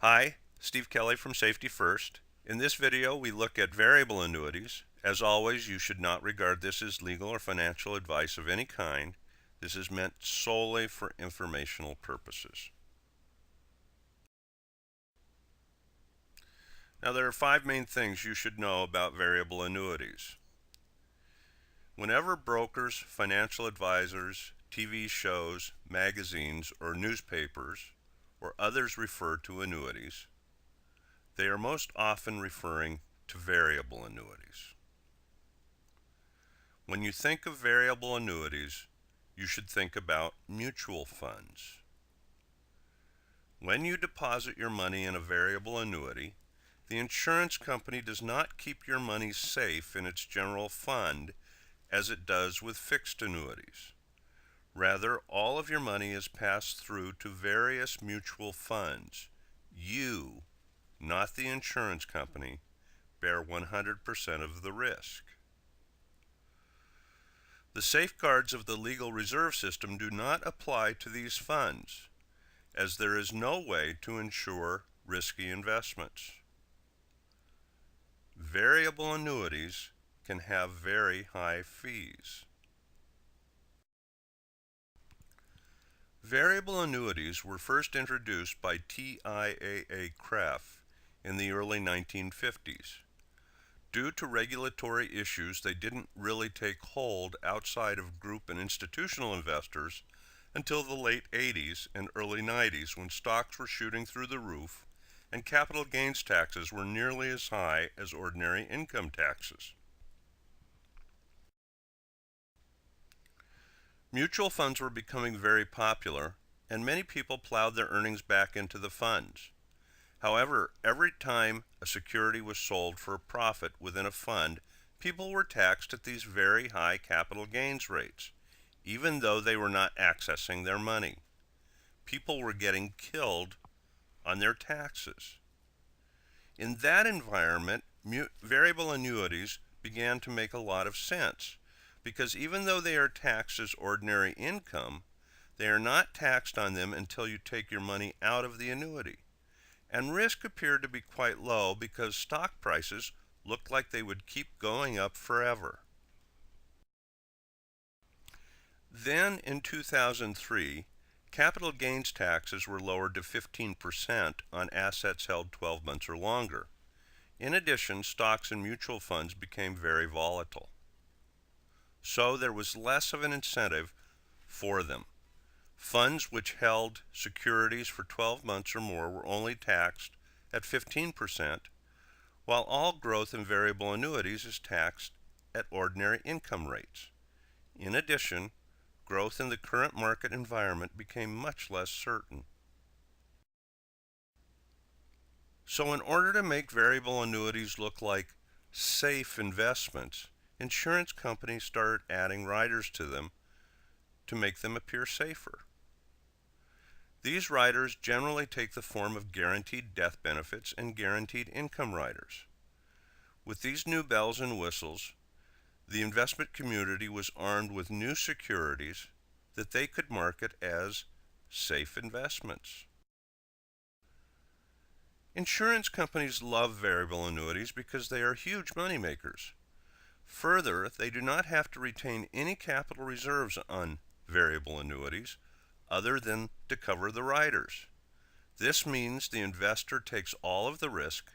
Hi, Steve Kelly from Safety First. In this video, we look at variable annuities. As always, you should not regard this as legal or financial advice of any kind. This is meant solely for informational purposes. Now, there are 5 main things you should know about variable annuities. Whenever brokers, financial advisors, TV shows, magazines, or newspapers, or others refer to annuities, they are most often referring to variable annuities. When you think of variable annuities, you should think about mutual funds. When you deposit your money in a variable annuity, the insurance company does not keep your money safe in its general fund as it does with fixed annuities. Rather, all of your money is passed through to various mutual funds. You, not the insurance company, bear 100% of the risk. The safeguards of the legal reserve system do not apply to these funds, as there is no way to insure risky investments. Variable annuities can have very high fees. Variable annuities were first introduced by TIAA-CREF in the early 1950s. Due to regulatory issues, they didn't really take hold outside of group and institutional investors until the late 80s and early 90s, when stocks were shooting through the roof and capital gains taxes were nearly as high as ordinary income taxes. Mutual funds were becoming very popular, and many people plowed their earnings back into the funds. However, every time a security was sold for a profit within a fund, people were taxed at these very high capital gains rates, even though they were not accessing their money. People were getting killed on their taxes. In that environment, variable annuities began to make a lot of sense, because even though they are taxed as ordinary income, they are not taxed on them until you take your money out of the annuity. And risk appeared to be quite low because stock prices looked like they would keep going up forever. Then in 2003, capital gains taxes were lowered to 15% on assets held 12 months or longer. In addition, stocks and mutual funds became very volatile. So there was less of an incentive for them. Funds which held securities for 12 months or more were only taxed at 15%, while all growth in variable annuities is taxed at ordinary income rates. In addition, growth in the current market environment became much less certain. So in order to make variable annuities look like safe investments, insurance companies started adding riders to them to make them appear safer. These riders generally take the form of guaranteed death benefits and guaranteed income riders. With these new bells and whistles, the investment community was armed with new securities that they could market as safe investments. Insurance companies love variable annuities because they are huge moneymakers. Further, they do not have to retain any capital reserves on variable annuities other than to cover the riders. This means the investor takes all of the risk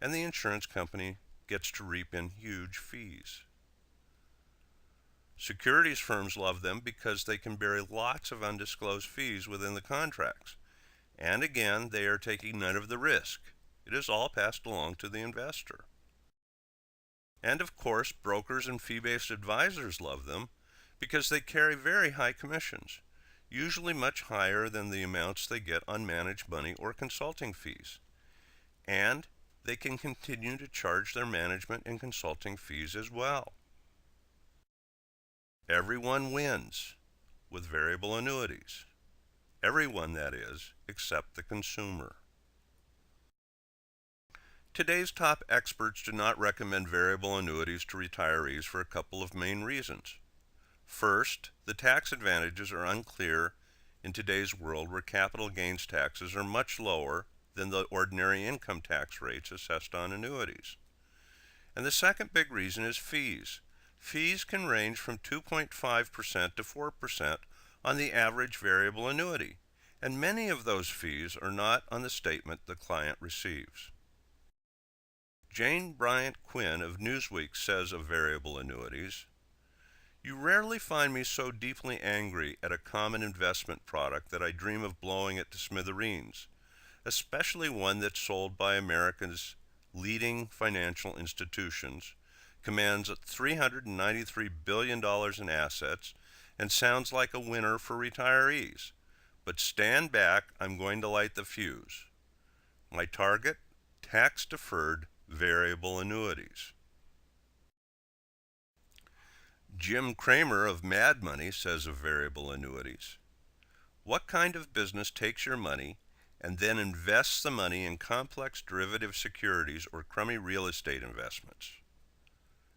and the insurance company gets to reap in huge fees. Securities firms love them because they can bury lots of undisclosed fees within the contracts. And again, they are taking none of the risk. It is all passed along to the investor. And of course, brokers and fee-based advisors love them because they carry very high commissions, usually much higher than the amounts they get on managed money or consulting fees. And they can continue to charge their management and consulting fees as well. Everyone wins with variable annuities. Everyone, that is, except the consumer. Today's top experts do not recommend variable annuities to retirees for a couple of main reasons. First, the tax advantages are unclear in today's world where capital gains taxes are much lower than the ordinary income tax rates assessed on annuities. And the second big reason is fees. Fees can range from 2.5% to 4% on the average variable annuity, and many of those fees are not on the statement the client receives. Jane Bryant Quinn of Newsweek says of variable annuities, "You rarely find me so deeply angry at a common investment product that I dream of blowing it to smithereens, especially one that's sold by America's leading financial institutions, commands $393 billion in assets, and sounds like a winner for retirees. But stand back, I'm going to light the fuse. My target, tax-deferred variable annuities." Jim Cramer of Mad Money says of variable annuities, "What kind of business takes your money and then invests the money in complex derivative securities or crummy real estate investments?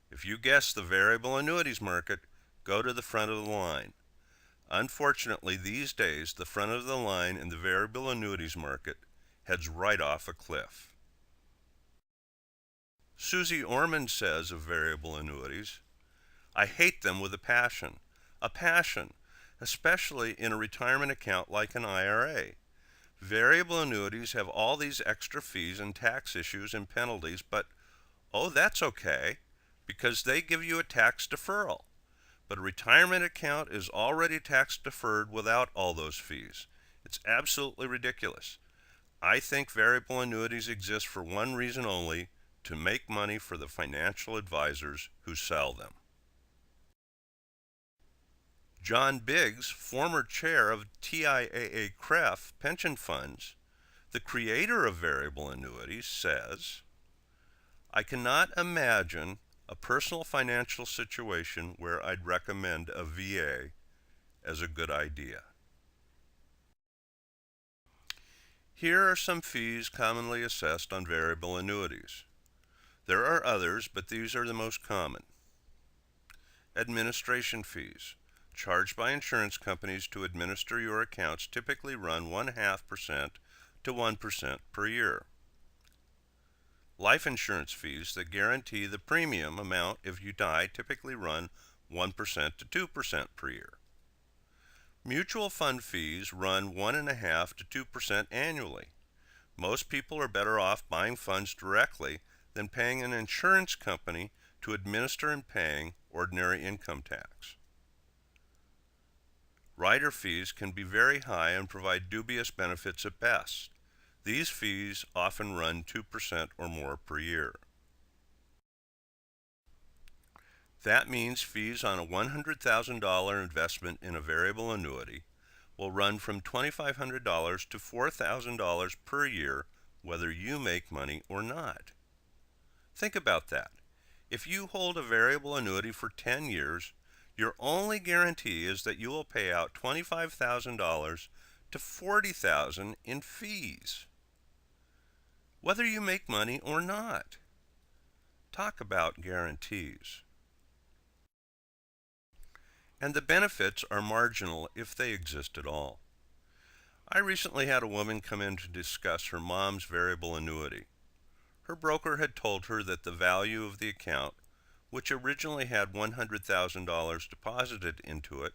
If you guess the variable annuities market, go to the front of the line. Unfortunately, these days, the front of the line in the variable annuities market heads right off a cliff." Susie Orman says of variable annuities, "I hate them with a passion, especially in a retirement account like an IRA. Variable annuities have all these extra fees and tax issues and penalties, but, oh, that's okay, because they give you a tax deferral. But a retirement account is already tax deferred without all those fees. It's absolutely ridiculous. I think variable annuities exist for one reason only, to make money for the financial advisors who sell them." John Biggs, former chair of TIAA-CREF pension funds, the creator of variable annuities, says, "I cannot imagine a personal financial situation where I'd recommend a VA as a good idea." Here are some fees commonly assessed on variable annuities. There are others, but these are the most common. Administration fees, charged by insurance companies to administer your accounts, typically run 0.5% to 1% per year. Life insurance fees that guarantee the premium amount if you die typically run 1% to 2% per year. Mutual fund fees run 1.5% to 2% annually. Most people are better off buying funds directly than paying an insurance company to administer and paying ordinary income tax. Rider fees can be very high and provide dubious benefits at best. These fees often run 2% or more per year. That means fees on a $100,000 investment in a variable annuity will run from $2,500 to $4,000 per year, whether you make money or not. Think about that. If you hold a variable annuity for 10 years, your only guarantee is that you will pay out $25,000 to $40,000 in fees, whether you make money or not. Talk about guarantees. And the benefits are marginal if they exist at all. I recently had a woman come in to discuss her mom's variable annuity. Her broker had told her that the value of the account, which originally had $100,000 deposited into it,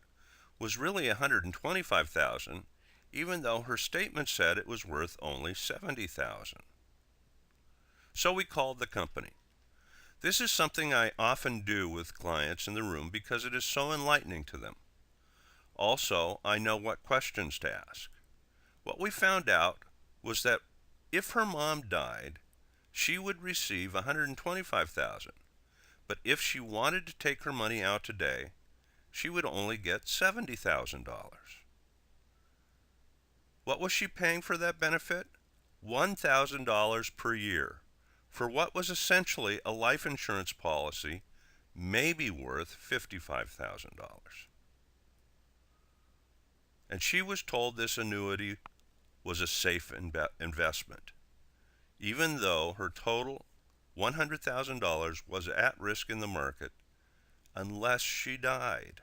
was really $125,000, even though her statement said it was worth only $70,000. So we called the company. This is something I often do with clients in the room because it is so enlightening to them. Also, I know what questions to ask. What we found out was that if her mom died, she would receive $125,000, but if she wanted to take her money out today, she would only get $70,000. What was she paying for that benefit? $1,000 per year for what was essentially a life insurance policy, maybe worth $55,000. And she was told this annuity was a safe investment, even though her total $100,000 was at risk in the market unless she died.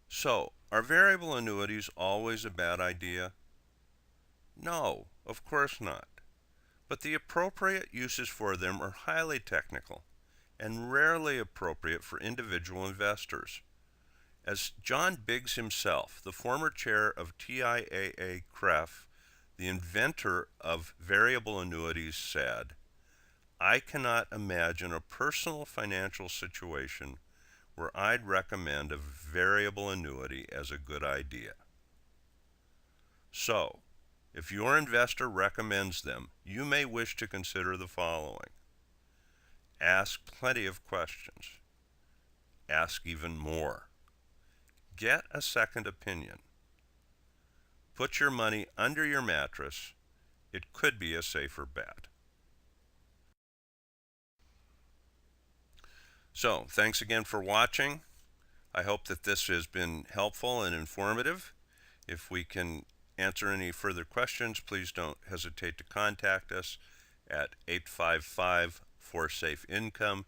So, are variable annuities always a bad idea? No, of course not. But the appropriate uses for them are highly technical and rarely appropriate for individual investors. As John Biggs himself, the former chair of TIAA-CREF, the inventor of variable annuities, said, "I cannot imagine a personal financial situation where I'd recommend a variable annuity as a good idea." So, if your investor recommends them, you may wish to consider the following. Ask plenty of questions. Ask even more. Get a second opinion. Put your money under your mattress. It could be a safer bet. So, thanks again for watching. I hope that this has been helpful and informative. If we can answer any further questions, please don't hesitate to contact us at 855-4SAFE-INCOME.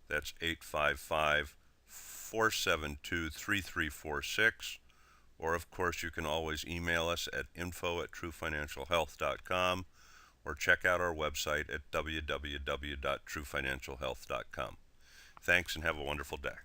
That's 855-472-3346. Or, of course, you can always email us at info@truefinancialhealth.com or check out our website at www.truefinancialhealth.com. Thanks and have a wonderful day.